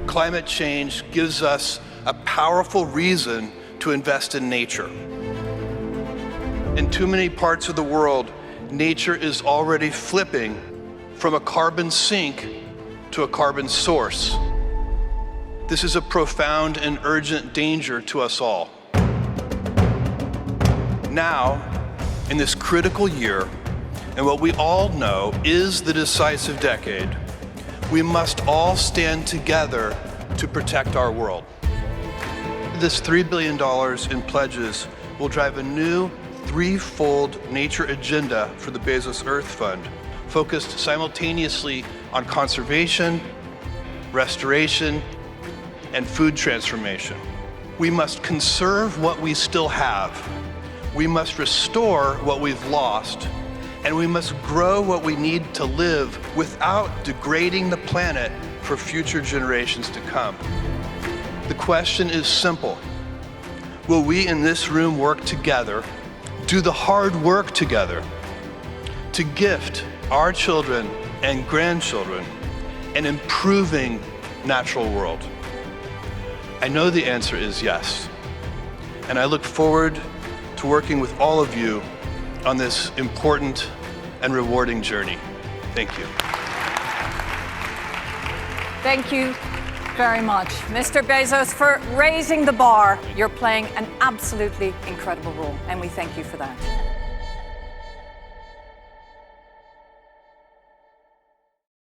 climate change gives us a powerful reason to invest in nature. In too many parts of the world, nature is already flipping from a carbon sink to a carbon source. This is a profound and urgent danger to us all. Now, in this critical year, and what we all know is the decisive decade, we must all stand together to protect our world. This $3 billion in pledges will drive a new threefold nature agenda for the Bezos Earth Fund, focused simultaneously on conservation, restoration, and food transformation. We must conserve what we still have. We must restore what we've lost, and we must grow what we need to live without degrading the planet for future generations to come. The question is simple. Will we in this room work together, do the hard work together, to gift our children and grandchildren an improving natural world? I know the answer is yes, and I look forward to working with all of you on this important and rewarding journey. Thank you. Thank you very much, Mr. Bezos, for raising the bar. You're playing an absolutely incredible role, and we thank you for that.